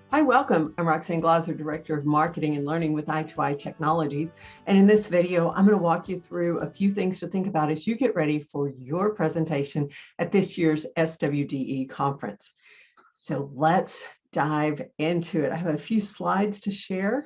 Hi, welcome. I'm Roxanne Glauser, Director of Marketing and Learning with I2I Technologies. And in this video, I'm going to walk you through a few things to think about as you get ready for your presentation at this year's SWDE conference. So let's dive into it. I have a few slides to share.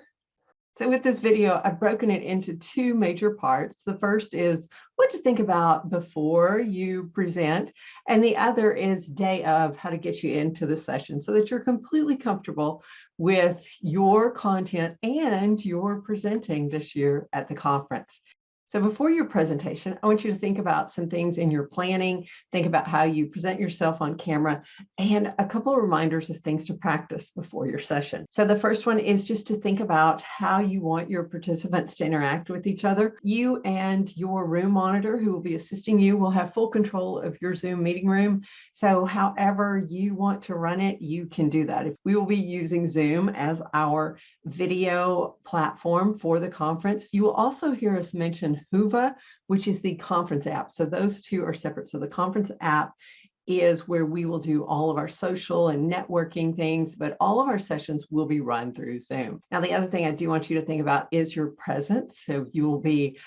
So with this video, I've broken it into two major parts. The first is what to think about before you present, and the other is day of, how to get you into the session so that you're completely comfortable with your content and your presenting this year at the conference. So before your presentation, I want you to think about some things in your planning, think about how you present yourself on camera, and a couple of reminders of things to practice before your session. So the first one is just to think about how you want your participants to interact with each other. You and your room monitor who will be assisting you will have full control of your Zoom meeting room. So however you want to run it, you can do that. If we will be using Zoom as our video platform for the conference, you will also hear us mention Whova, which is the conference app. So those two are separate. So the conference app is where we will do all of our social and networking things, but all of our sessions will be run through Zoom. Now, the other thing I do want you to think about is your presence. So you will be,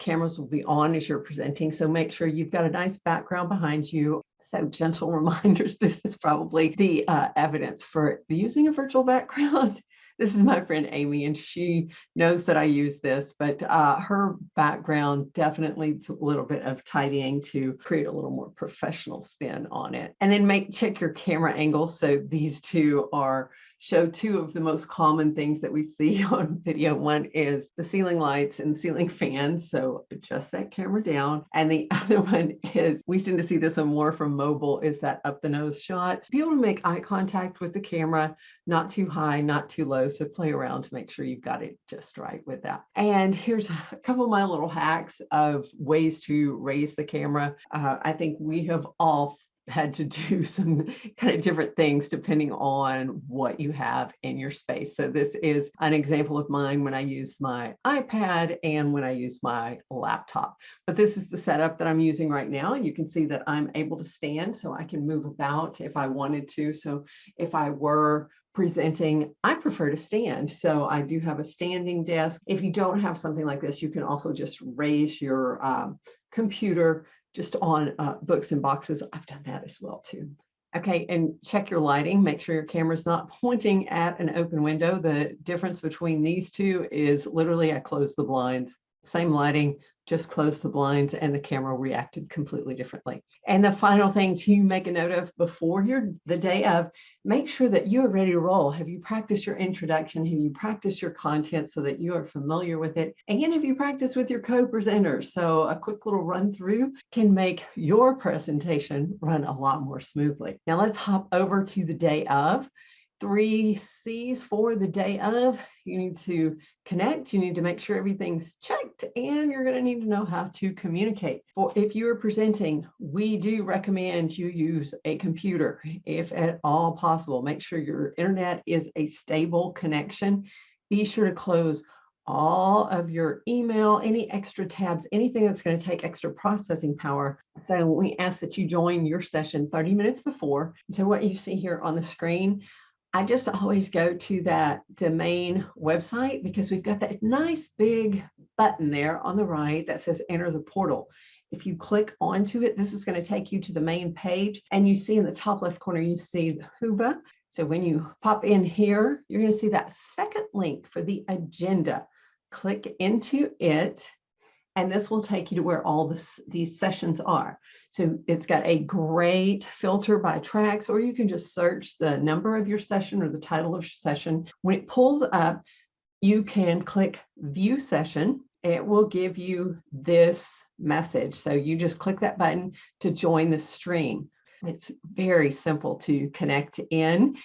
cameras will be on as you're presenting. So make sure you've got a nice background behind you. So gentle reminders, this is probably the evidence for using a virtual background. This is my friend Amy, and she knows that I use this, but her background definitely needs a little bit of tidying to create a little more professional spin on it. And then check your camera angles. So these two show two of the most common things that we see on video. One is the ceiling lights and ceiling fans. So adjust that camera down. And the other one is, we tend to see this one more from mobile, is that up the nose shot. Be able to make eye contact with the camera, not too high, not too low. So play around to make sure you've got it just right with that. And here's a couple of my little hacks of ways to raise the camera. I think we have all had to do some kind of different things depending on what you have in your space. So this is an example of mine when I use my iPad and when I use my laptop. But this is the setup that I'm using right now. You can see that I'm able to stand, so I can move about if I wanted to. So if I were presenting, I prefer to stand. So I do have a standing desk. If you don't have something like this, you can also just raise your computer just on books and boxes. I've done that as well too. Okay, and check your lighting. Make sure your camera's not pointing at an open window. The difference between these two is literally I closed the blinds. Same lighting, just closed the blinds, and the camera reacted completely differently. And the final thing to make a note of before the day of, make sure that you are ready to roll. Have you practiced your introduction? Have you practiced your content so that you are familiar with it? And have you practiced with your co-presenters? So a quick little run through can make your presentation run a lot more smoothly. Now let's hop over to the day of. 3 C's for the day of. You need to connect, you need to make sure everything's checked, and you're going to need to know how to communicate. If you're presenting, we do recommend you use a computer if at all possible. Make sure your internet is a stable connection. Be sure to close all of your email, any extra tabs, anything that's going to take extra processing power. So we ask that you join your session 30 minutes before. So what you see here on the screen, I just always go to that domain website because we've got that nice big button there on the right that says enter the portal. If you click onto it, this is going to take you to the main page, and you see in the top left corner, you see the Whova. So when you pop in here, you're going to see that second link for the agenda. Click into it, and this will take you to where all these sessions are. So it's got a great filter by tracks, or you can just search the number of your session or the title of your session. When it pulls up, you can click View Session. It will give you this message. So you just click that button to join the stream. It's very simple to connect in.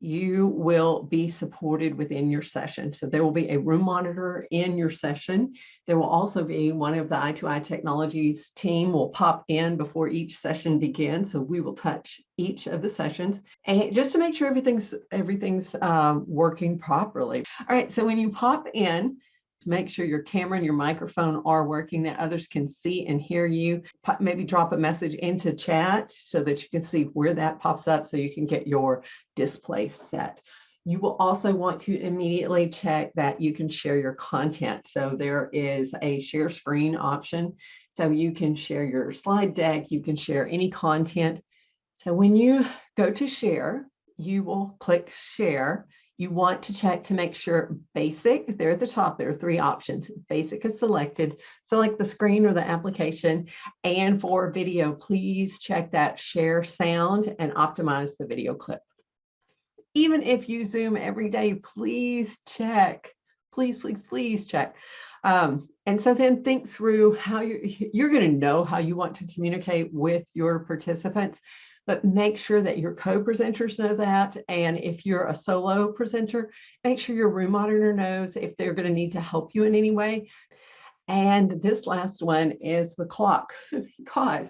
You will be supported within your session. So there will be a room monitor in your session. There will also be one of the I2I Technologies team will pop in before each session begins. So we will touch each of the sessions, and just to make sure everything's working properly. All right, so when you pop in, make sure your camera and your microphone are working, that others can see and hear you. Maybe drop a message into chat so that you can see where that pops up so you can get your display set. You will also want to immediately check that you can share your content. So there is a share screen option. So you can share your slide deck, you can share any content. So when you go to share, you will click share. You want to check to make sure basic, there at the top, there are 3 options. Basic is selected, select the screen or the application. And for video, please check that share sound and optimize the video clip. Even if you Zoom every day, please check, please check. And so then think through how you're going to know how you want to communicate with your participants, but make sure that your co-presenters know that. And if you're a solo presenter, make sure your room monitor knows if they're going to need to help you in any way. And this last one is the clock, because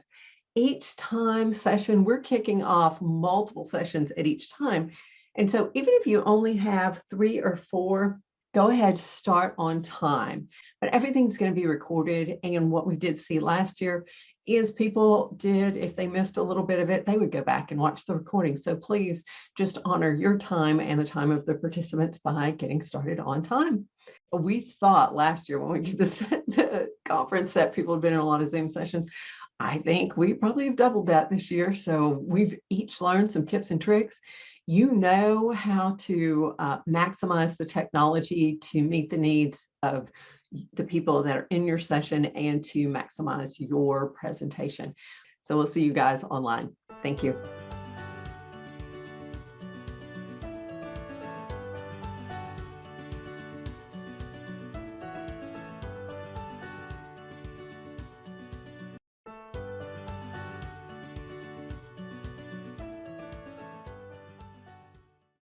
each time session, we're kicking off multiple sessions at each time. And so even if you only have 3 or 4, go ahead, start on time. But everything's going to be recorded. And what we did see last year is people did, if they missed a little bit of it, they would go back and watch the recording. So please just honor your time and the time of the participants by getting started on time. We thought last year when we did the conference that people had been in a lot of Zoom sessions. I think we probably have doubled that this year. So we've each learned some tips and tricks. You know how to maximize the technology to meet the needs of the people that are in your session and to maximize your presentation. So we'll see you guys online. Thank you.